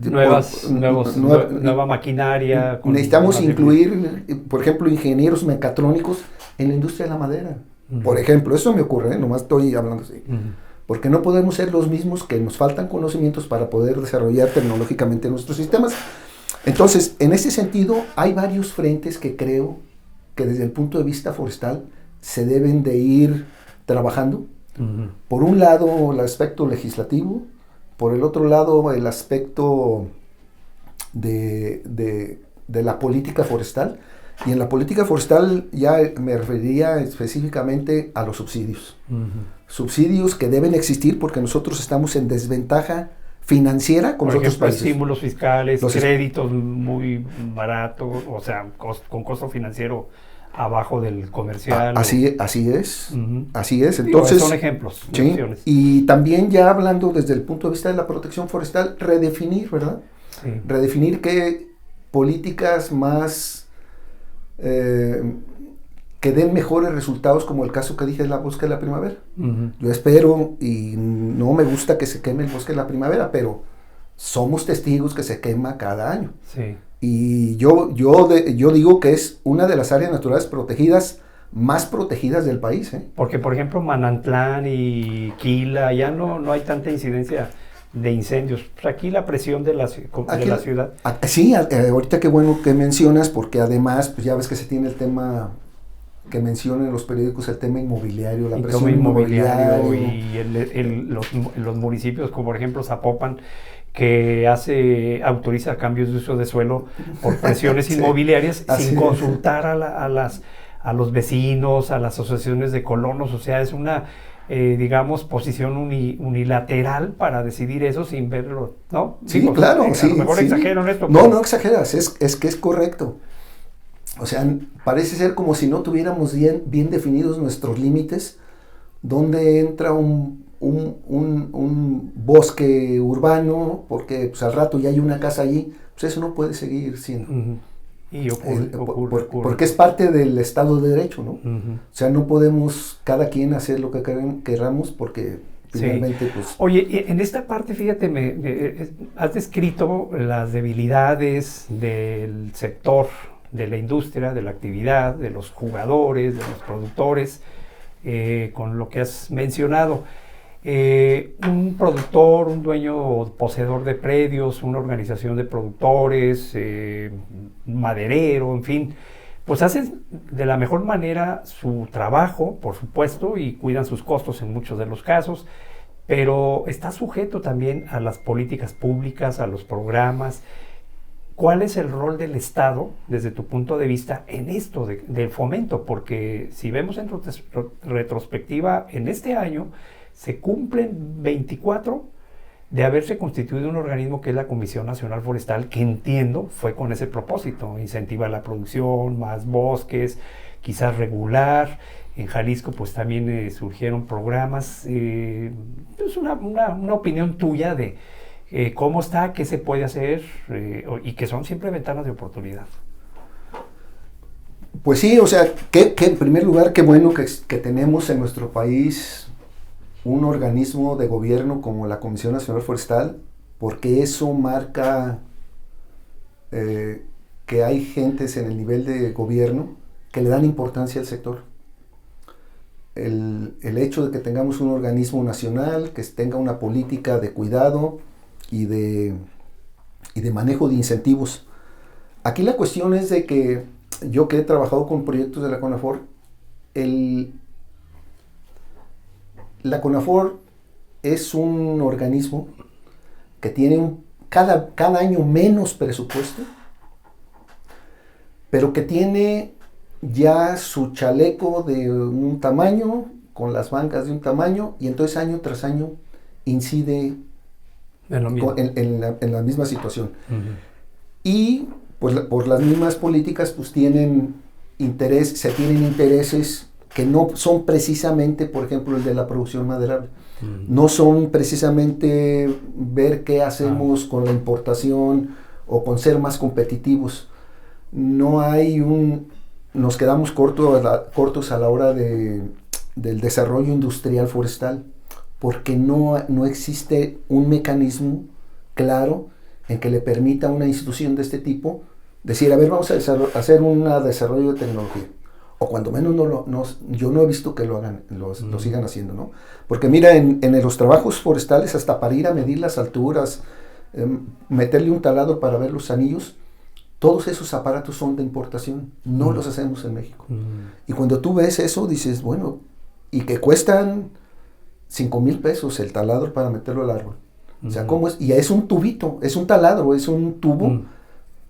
nueva maquinaria. Necesitamos incluir, por ejemplo, ingenieros mecatrónicos en la industria de la madera. Por ejemplo, eso me ocurre, nomás estoy hablando así. Porque no podemos ser los mismos, que nos faltan conocimientos para poder desarrollar tecnológicamente nuestros sistemas. Entonces, en ese sentido, hay varios frentes que creo que desde el punto de vista forestal se deben de ir trabajando. Por un lado, el aspecto legislativo, por el otro lado, el aspecto de la política forestal, y en la política forestal ya me referiría específicamente a los subsidios. Subsidios que deben existir porque nosotros estamos en desventaja financiera con los otros países. Estímulos fiscales, créditos muy baratos, o sea, con costo financiero abajo del comercial. Así es. Así es. Entonces, son ejemplos. Sí, y también ya hablando desde el punto de vista de la protección forestal, redefinir, ¿verdad? Sí. Redefinir qué políticas más que den mejores resultados, como el caso que dije de la bosque de la primavera. Yo espero, y no me gusta que se queme el bosque de la primavera, pero somos testigos que se quema cada año. Sí. Y yo digo que es una de las áreas naturales protegidas más protegidas del país. Porque, por ejemplo, Manantlán y Quila, ya no hay tanta incidencia de incendios. Pues aquí la presión de la ciudad. Sí, ahorita qué bueno que mencionas, porque además, pues ya ves que se tiene el tema que mencionan en los periódicos, el tema inmobiliario, la presión inmobiliaria. Y los municipios, como por ejemplo Zapopan, que autoriza cambios de uso de suelo por presiones inmobiliarias sin consultar a los vecinos, a las asociaciones de colonos. O sea, es una posición unilateral para decidir eso sin verlo, ¿no? Sí, claro. A lo mejor exagero en esto. No exageras, es que es correcto. O sea, parece ser como si no tuviéramos bien definidos nuestros límites, donde entra un bosque urbano, porque pues, al rato ya hay una casa allí, pues eso no puede seguir siendo. Y ocurre. Porque es parte del Estado de Derecho, ¿no? O sea, no podemos cada quien hacer lo que queramos, porque finalmente, sí. pues... Oye, en esta parte, fíjate, has descrito las debilidades del sector, de la industria, de la actividad, de los jugadores, de los productores, con lo que has mencionado. Un productor, un dueño poseedor de predios, una organización de productores, maderero, en fin, pues hacen de la mejor manera su trabajo, por supuesto, y cuidan sus costos en muchos de los casos, pero está sujeto también a las políticas públicas, a los programas. ¿Cuál es el rol del Estado, desde tu punto de vista, en esto del fomento? Porque si vemos en retrospectiva, en este año se cumplen 24 de haberse constituido un organismo que es la Comisión Nacional Forestal, que entiendo fue con ese propósito, incentivar la producción, más bosques, quizás regular. En Jalisco pues también surgieron programas. Es una opinión tuya de cómo está, qué se puede hacer y que son siempre ventanas de oportunidad. Pues sí, o sea, que en primer lugar, qué bueno que tenemos en nuestro país un organismo de gobierno como la Comisión Nacional Forestal, porque eso marca que hay gentes en el nivel de gobierno que le dan importancia al sector. El hecho de que tengamos un organismo nacional, que tenga una política de cuidado y de manejo de incentivos. Aquí la cuestión es de que yo que he trabajado con proyectos de la CONAFOR, la CONAFOR es un organismo que tiene cada año menos presupuesto, pero que tiene ya su chaleco de un tamaño, con las bancas de un tamaño, y entonces año tras año incide en la misma situación. Uh-huh. Y pues por las mismas políticas pues se tienen intereses que no son precisamente, por ejemplo, el de la producción maderable. Uh-huh. No son precisamente ver qué hacemos con la importación o con ser más competitivos. No hay nos quedamos cortos a la hora del desarrollo industrial forestal, porque no existe un mecanismo claro en que le permita a una institución de este tipo decir, a ver, vamos a hacer un desarrollo de tecnología. O cuando menos yo no he visto que lo hagan, lo sigan haciendo, ¿no? Porque mira, en los trabajos forestales, hasta para ir a medir las alturas, meterle un taladro para ver los anillos, todos esos aparatos son de importación, no los hacemos en México. Y cuando tú ves eso, dices, bueno, y que cuestan 5,000 pesos el taladro para meterlo al árbol. O sea, ¿cómo es? Y es un tubito, es un taladro, es un tubo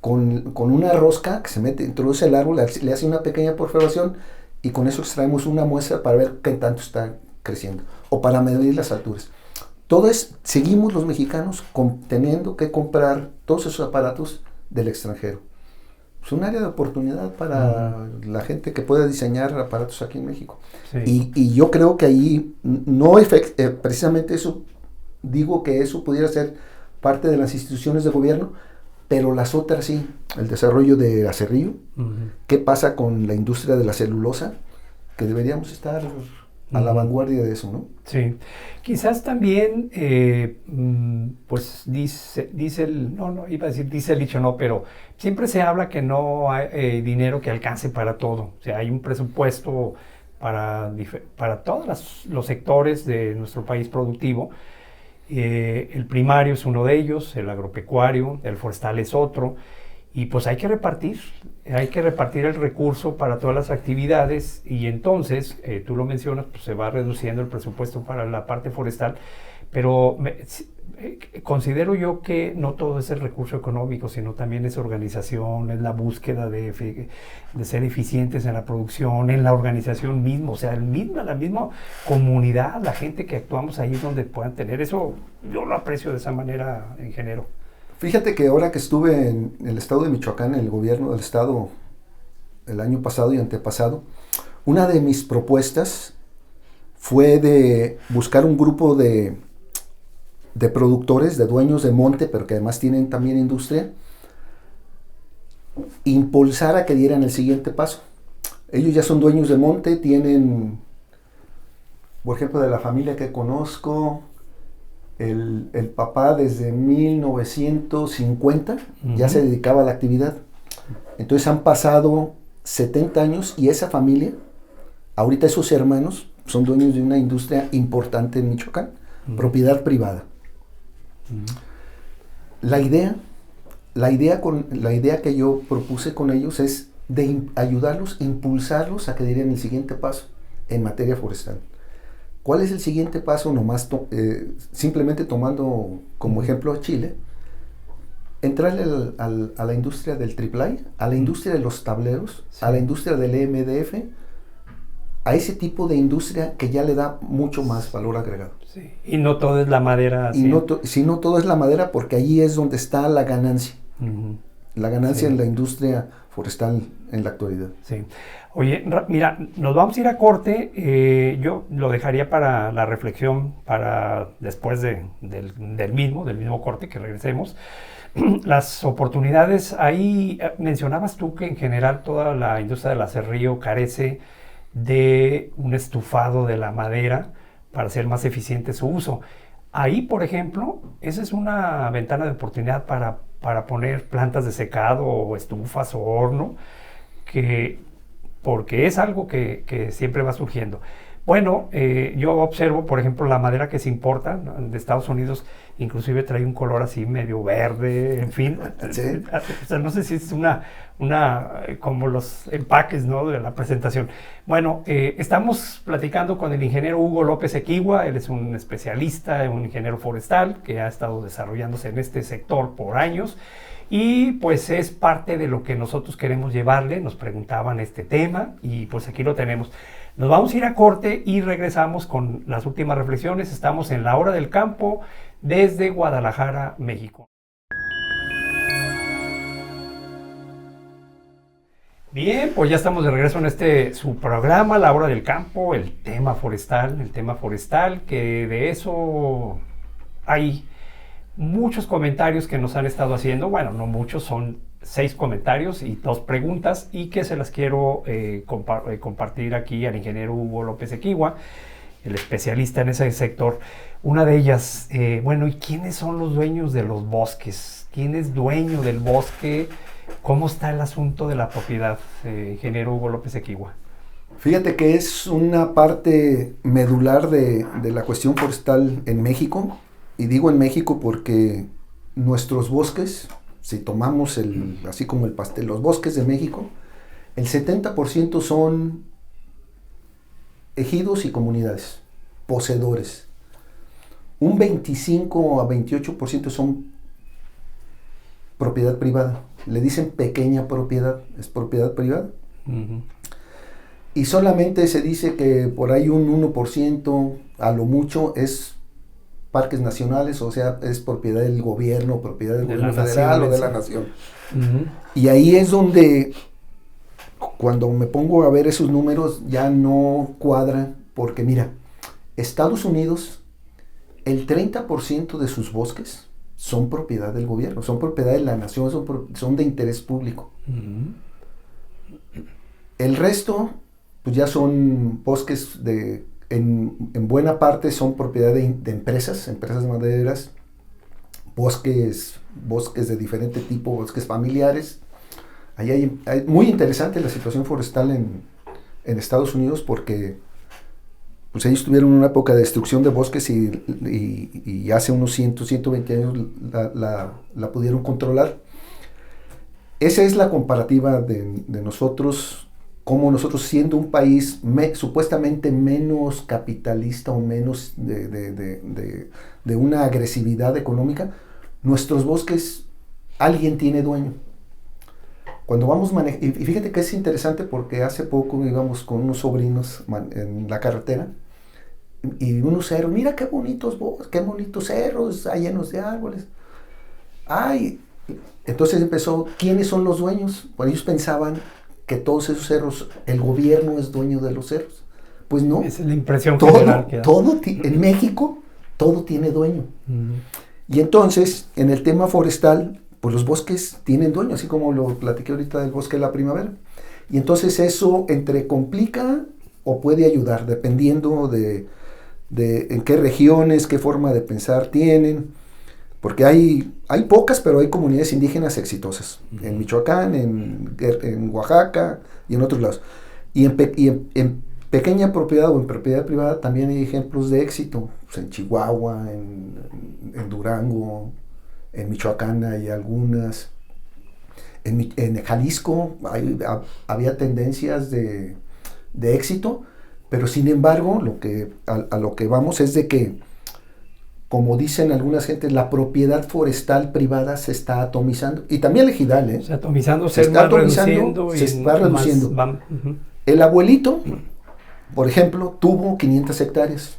con una rosca que se introduce el árbol, le hace una pequeña perforación y con eso extraemos una muestra para ver qué tanto está creciendo o para medir las alturas. Seguimos los mexicanos teniendo que comprar todos esos aparatos del extranjero. Es un área de oportunidad para la gente que pueda diseñar aparatos aquí en México. Sí. Y yo creo que ahí precisamente eso, digo que eso pudiera ser parte de las instituciones de gobierno, pero las otras sí, el desarrollo de acerrillo, ¿qué pasa con la industria de la celulosa? Que deberíamos estar a la vanguardia de eso, ¿no? Sí, quizás también, pues dice el, iba a decir dice el dicho, no, pero siempre se habla que no hay dinero que alcance para todo. O sea, hay un presupuesto para todos los sectores de nuestro país productivo. El primario es uno de ellos, el agropecuario, el forestal es otro, y pues hay que repartir el recurso para todas las actividades, y entonces, tú lo mencionas, pues se va reduciendo el presupuesto para la parte forestal, pero considero yo que no todo es el recurso económico, sino también es organización, es la búsqueda de ser eficientes en la producción, en la organización misma, o sea, la misma comunidad, la gente que actuamos ahí donde puedan tener eso. Yo lo aprecio de esa manera, ingeniero. Fíjate que ahora que estuve en el estado de Michoacán, en el gobierno del estado, el año pasado y antepasado, una de mis propuestas fue de buscar un grupo de productores, de dueños de monte, pero que además tienen también industria, impulsar a que dieran el siguiente paso. Ellos ya son dueños de monte, tienen por ejemplo, de la familia que conozco, el papá desde 1950 ya se dedicaba a la actividad. Entonces han pasado 70 años y esa familia, ahorita esos hermanos, son dueños de una industria importante en Michoacán, propiedad privada. La idea que yo propuse con ellos es de ayudarlos, impulsarlos a que dieran el siguiente paso en materia forestal. ¿Cuál es el siguiente paso? Nomás simplemente tomando como ejemplo a Chile, entrarle a la industria del AAA, a la industria de los tableros, sí, a la industria del EMDF, a ese tipo de industria que ya le da mucho más valor agregado. Sí. Y no todo es la madera. Y no todo es la madera, porque ahí es donde está la ganancia. La ganancia, sí, en la industria forestal en la actualidad. Sí. Oye, mira, nos vamos a ir a corte. Yo lo dejaría para la reflexión, para después del mismo corte, que regresemos. Las oportunidades, ahí mencionabas tú que en general toda la industria del aserrío carece de un estufado de la madera para hacer más eficiente su uso. Ahí, por ejemplo, esa es una ventana de oportunidad para poner plantas de secado o estufas o horno, porque es algo que siempre va surgiendo. Bueno, yo observo, por ejemplo, la madera que se importa de Estados Unidos, inclusive trae un color así medio verde, en fin. ¿Sí? O sea, no sé si es una como los empaques, ¿no?, de la presentación. Bueno, estamos platicando con el ingeniero Hugo López Equigua. Él es un especialista, un ingeniero forestal que ha estado desarrollándose en este sector por años. Y pues es parte de lo que nosotros queremos llevarle. Nos preguntaban este tema y pues aquí lo tenemos. Nos vamos a ir a corte y regresamos con las últimas reflexiones. Estamos en La Hora del Campo desde Guadalajara, México. Bien, pues ya estamos de regreso en su programa, La Hora del Campo, el tema forestal, que de eso hay muchos comentarios que nos han estado haciendo. Bueno, no muchos, son 6 comentarios y 2 preguntas, y que se las quiero compartir aquí al ingeniero Hugo López Equigua, el especialista en ese sector. Una de ellas, bueno, ¿y quiénes son los dueños de los bosques? ¿Quién es dueño del bosque? ¿Cómo está el asunto de la propiedad, ingeniero Hugo López Equigua? Fíjate que es una parte medular de la cuestión forestal en México, y digo en México porque nuestros bosques, si tomamos así como el pastel, los bosques de México, el 70% son ejidos y comunidades, poseedores. Un 25 a 28% son propiedad privada. Le dicen pequeña propiedad, es propiedad privada. Y solamente se dice que por ahí un 1%, a lo mucho, es parques nacionales, o sea, es propiedad del gobierno, propiedad del gobierno federal o de la nación. Y ahí es donde, cuando me pongo a ver esos números, ya no cuadra, porque mira, Estados Unidos, el 30% de sus bosques son propiedad del gobierno, son propiedad de la nación, son de interés público. El resto, pues ya son bosques en buena parte son propiedad de empresas madereras, bosques de diferente tipo, bosques familiares. Ahí hay muy interesante la situación forestal en Estados Unidos, porque pues ellos tuvieron una época de destrucción de bosques y hace unos 120 años la pudieron controlar. Esa es la comparativa de nosotros, como nosotros, siendo un país supuestamente menos capitalista o menos de una agresividad económica, nuestros bosques alguien tiene dueño. Cuando vamos y fíjate que es interesante, porque hace poco íbamos con unos sobrinos en la carretera y unos cerros, mira qué bonitos bosques, qué bonitos cerros, llenos de árboles. Ay, entonces empezó, ¿quiénes son los dueños? Pues ellos pensaban que todos esos cerros, el gobierno es dueño de los cerros. Pues no. Esa es la impresión general que da. En México, todo tiene dueño. Y entonces, en el tema forestal, pues los bosques tienen dueño, así como lo platiqué ahorita del bosque de la primavera. Y entonces eso entre complica o puede ayudar, dependiendo de en qué regiones, qué forma de pensar tienen, porque hay pocas, pero hay comunidades indígenas exitosas, en Michoacán, en Oaxaca y en otros lados. Y en pequeña propiedad o en propiedad privada también hay ejemplos de éxito, pues en Chihuahua, en Durango, en Michoacán hay algunas. En Jalisco había tendencias de éxito, pero sin embargo a lo que vamos es de que, como dicen algunas gentes, la propiedad forestal privada se está atomizando, y también el ejidal, Se atomizando, se está atomizando, se está reduciendo. El abuelito, por ejemplo, tuvo 500 hectáreas.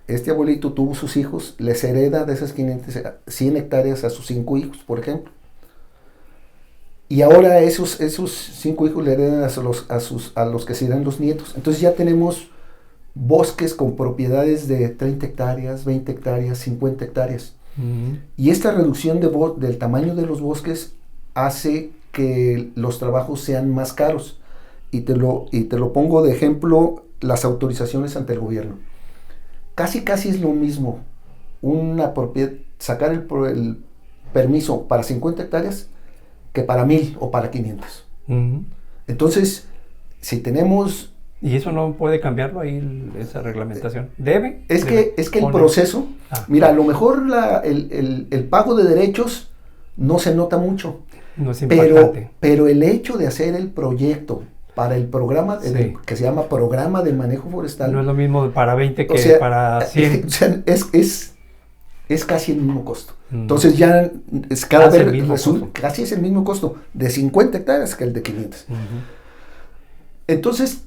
Este abuelito tuvo sus hijos, les hereda de esas 100 hectáreas a sus 5 hijos, por ejemplo. Y ahora esos 5 hijos le heredan a los que serán los nietos. Entonces ya tenemos bosques con propiedades de 30 hectáreas, 20 hectáreas, 50 hectáreas. Y esta reducción del tamaño de los bosques hace que los trabajos sean más caros. Y te lo pongo de ejemplo, las autorizaciones ante el gobierno. Casi es lo mismo una propiedad, sacar el permiso para 50 hectáreas que para 1000 o para 500. Entonces, si tenemos... ¿Y eso no puede cambiarlo ahí, esa reglamentación? ¿Debe? Es que el proceso... Mira, a lo mejor el pago de derechos no se nota mucho. No es impactante. Pero el hecho de hacer el proyecto para el programa, que se llama Programa de Manejo Forestal... No es lo mismo para 20 que para 100. Es casi el mismo costo. Entonces ya es casi es el mismo costo de 50 hectáreas que el de 500. Entonces,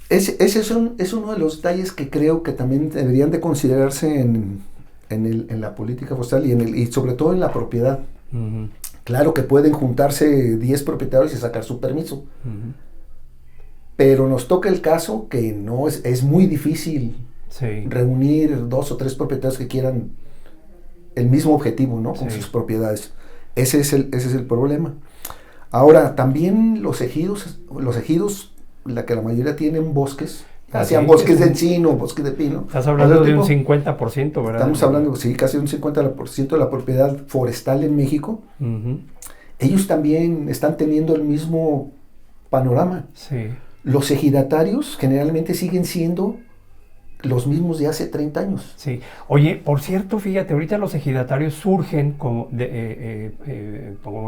ese es uno de los detalles que creo que también deberían de considerarse en la política forestal y sobre todo en la propiedad. Claro que pueden juntarse 10 propietarios y sacar su permiso. Pero nos toca el caso que no es muy difícil reunir 2 o 3 propietarios que quieran el mismo objetivo, ¿no? Con sus propiedades. Ese es el problema. Ahora, también los ejidos, la mayoría tienen bosques, sean bosques de encino, bosques de pino. Estás hablando de un 50%, ¿verdad? Estamos hablando, casi un 50% de la propiedad forestal en México. Ellos también están teniendo el mismo panorama. Los ejidatarios generalmente siguen siendo los mismos de hace 30 años. Sí. Oye, por cierto, fíjate, ahorita los ejidatarios surgen como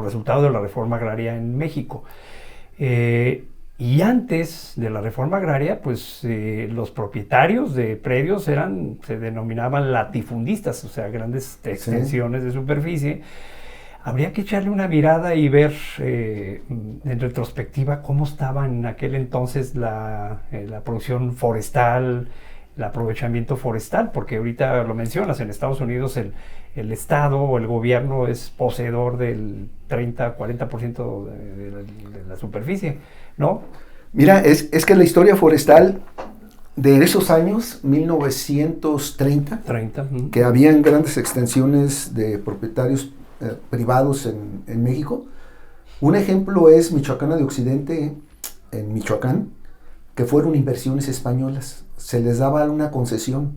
resultado de la reforma agraria en México. Y antes de la reforma agraria, pues los propietarios de predios se denominaban latifundistas, o sea, grandes extensiones de superficie. Habría que echarle una mirada y ver en retrospectiva cómo estaba en aquel entonces la producción forestal, el aprovechamiento forestal, porque ahorita lo mencionas, en Estados Unidos el Estado o el gobierno es poseedor del 30-40% de la superficie, ¿no? Mira, es que la historia forestal de esos años, 1930, que habían grandes extensiones de propietarios privados en México. Un ejemplo es Michoacana de Occidente, en Michoacán, que fueron inversiones españolas. Se les daba una concesión.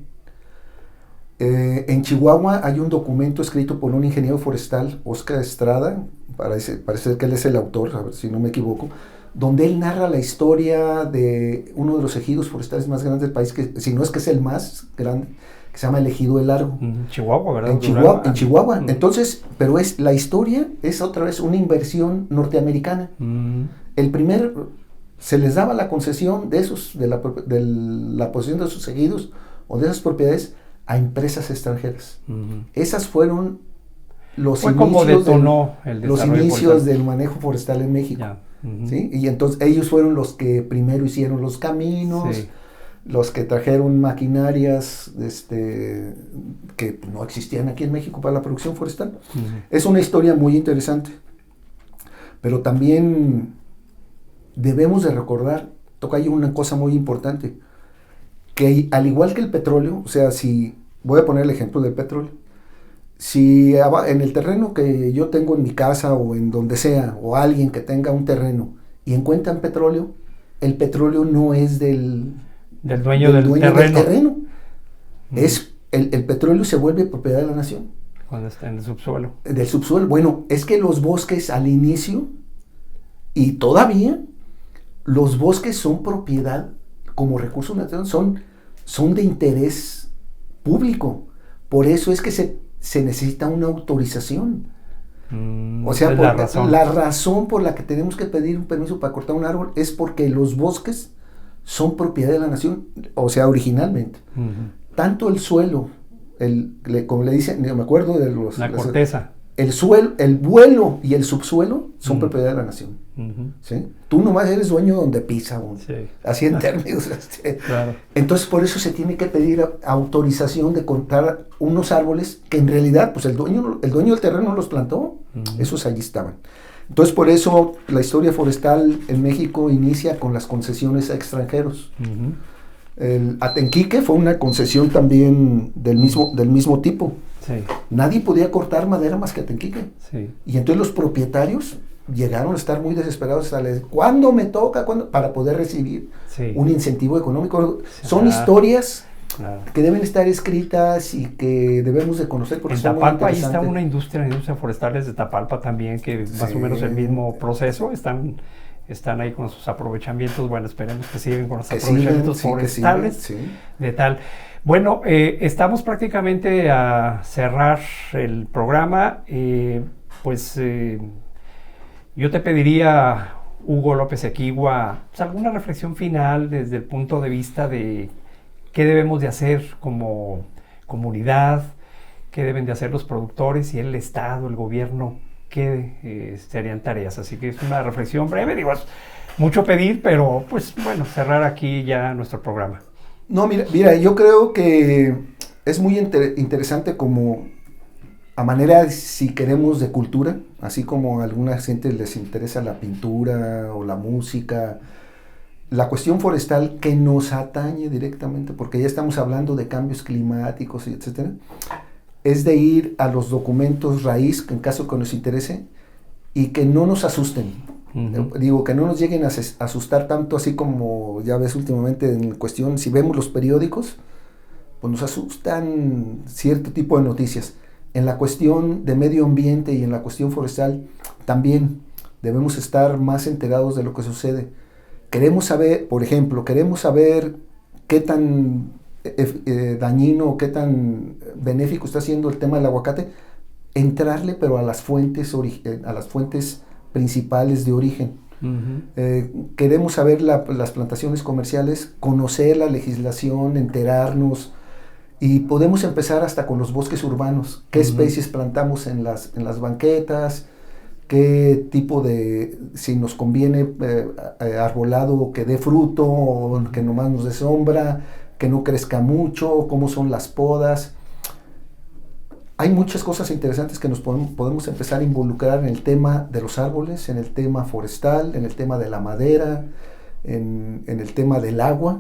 En Chihuahua hay un documento escrito por un ingeniero forestal, Oscar Estrada, parece que él es el autor, a ver si no me equivoco, donde él narra la historia de uno de los ejidos forestales más grandes del país, que si no es que es el más grande, que se llama el Ejido del Largo. Chihuahua, ¿verdad? En Chihuahua. Entonces, pero la historia es otra vez una inversión norteamericana. Se les daba la concesión de la posesión de sus ejidos o de esas propiedades a empresas extranjeras. Esas fueron los inicios del manejo forestal en México. ¿Sí? Y entonces ellos fueron los que primero hicieron los caminos, los que trajeron maquinarias que no existían aquí en México para la producción forestal. Es una historia muy interesante, pero también debemos de recordar, toca ahí una cosa muy importante, que al igual que el petróleo, o sea, si voy a poner el ejemplo del petróleo, si en el terreno que yo tengo en mi casa o en donde sea, o alguien que tenga un terreno y encuentran petróleo, el petróleo no es del dueño del terreno. El petróleo se vuelve propiedad de la nación. Cuando está en el subsuelo. Del subsuelo. Bueno, es que los bosques al inicio y todavía los bosques son propiedad como recurso natural, son de interés público. Por eso es que se necesita una autorización. O sea, la razón por la que tenemos que pedir un permiso para cortar un árbol es porque los bosques son propiedad de la nación, o sea, originalmente. Tanto el suelo, como le dicen, me acuerdo de la corteza. El suelo, el vuelo y el subsuelo son propiedad de la nación. ¿Sí? Tú nomás eres dueño donde pisa uno. Sí. Así en términos. Claro. Entonces, por eso se tiene que pedir autorización de cortar unos árboles que en realidad, pues el dueño del terreno los plantó. Esos allí estaban. Entonces, por eso la historia forestal en México inicia con las concesiones a extranjeros. El Atenquique fue una concesión también del mismo tipo. Sí. Nadie podía cortar madera más que Atenquique. Sí. Y entonces los propietarios llegaron a estar muy desesperados. ¿Cuándo me toca? ¿Cuándo? Para poder recibir un incentivo económico. Son historias que deben estar escritas y que debemos de conocer porque son muy interesantes. En Tapalpa ahí está una industria forestal de Tapalpa también, que más o menos el mismo proceso. Están ahí con sus aprovechamientos. Bueno, esperemos que sigan con los aprovechamientos forestales de tal. Bueno, estamos prácticamente a cerrar el programa. Yo te pediría, Hugo López Equigua, pues alguna reflexión final desde el punto de vista de qué debemos de hacer como comunidad, qué deben de hacer los productores y el Estado, el gobierno, qué serían tareas. Así que es una reflexión breve, digo, es mucho pedir, pero pues bueno, cerrar aquí ya nuestro programa. No, mira, yo creo que es muy interesante como a manera, si queremos, de cultura, así como a alguna gente les interesa la pintura o la música, la cuestión forestal que nos atañe directamente, porque ya estamos hablando de cambios climáticos, y etcétera, es de ir a los documentos raíz, en caso que nos interese, y que no nos asusten. Digo, que no nos lleguen a asustar tanto, así como ya ves últimamente en cuestión, si vemos los periódicos, pues nos asustan cierto tipo de noticias. En la cuestión de medio ambiente y en la cuestión forestal también debemos estar más enterados de lo que sucede. Queremos saber, por ejemplo, qué tan dañino, qué tan benéfico está haciendo el tema del aguacate, entrarle pero a las fuentes principales de origen. Queremos saber las plantaciones comerciales, conocer la legislación, enterarnos, y podemos empezar hasta con los bosques urbanos. ¿Qué especies plantamos en las banquetas? ¿Qué tipo si nos conviene arbolado que dé fruto o que nomás nos dé sombra, que no crezca mucho? ¿Cómo son las podas? Hay muchas cosas interesantes que nos podemos empezar a involucrar en el tema de los árboles, en el tema forestal, en el tema de la madera, en el tema del agua,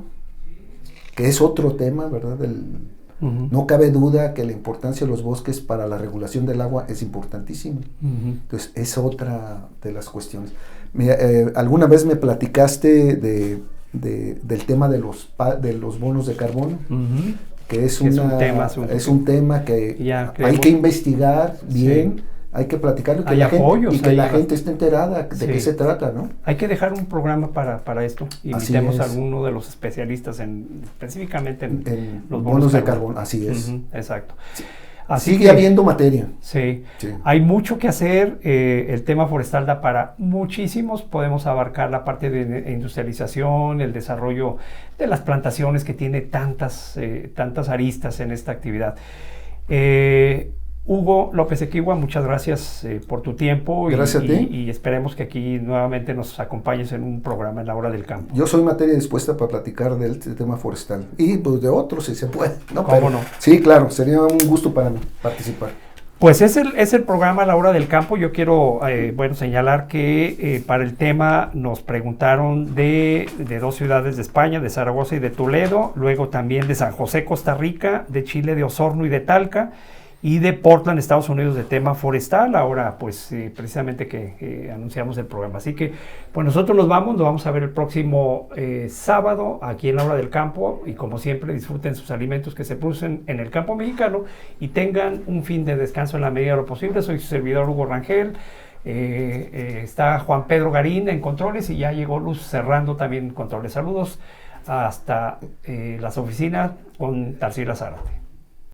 que es otro tema, ¿verdad? No cabe duda que la importancia de los bosques para la regulación del agua es importantísima. Entonces, es otra de las cuestiones. Alguna vez me platicaste del tema de los bonos de carbono. Que es un tema que hay que investigar bien, hay que platicarlo y que la gente esté enterada de qué se trata, ¿no? Hay que dejar un programa para esto. Invitemos a alguno de los especialistas específicamente en los bonos de carbono. Así es. Exacto. Sí. Sigue habiendo materia. Sí, hay mucho que hacer. El tema forestal da para muchísimos. Podemos abarcar la parte de industrialización, el desarrollo de las plantaciones, que tiene tantas aristas en esta actividad. Hugo López Equigua, muchas gracias por tu tiempo. Gracias a ti. Y esperemos que aquí nuevamente nos acompañes en un programa en la hora del campo. Yo soy materia dispuesta para platicar del tema forestal. Y pues de otros si se puede. ¿Cómo no? Sí, claro, sería un gusto para mí participar. Pues es el programa La Hora del Campo. Yo quiero señalar que para el tema nos preguntaron de dos ciudades de España, de Zaragoza y de Toledo, luego también de San José, Costa Rica, de Chile, de Osorno y de Talca, y de Portland, Estados Unidos, de tema forestal, ahora pues precisamente que anunciamos el programa. Así que pues nosotros nos vamos a ver el próximo sábado aquí en La Hora del Campo, y como siempre disfruten sus alimentos que se producen en el campo mexicano y tengan un fin de descanso en la medida de lo posible. Soy su servidor Hugo Rangel. Está Juan Pedro Garín en controles y ya llegó Luz Cerrando también en controles. Saludos hasta las oficinas con Tarsila Zárate.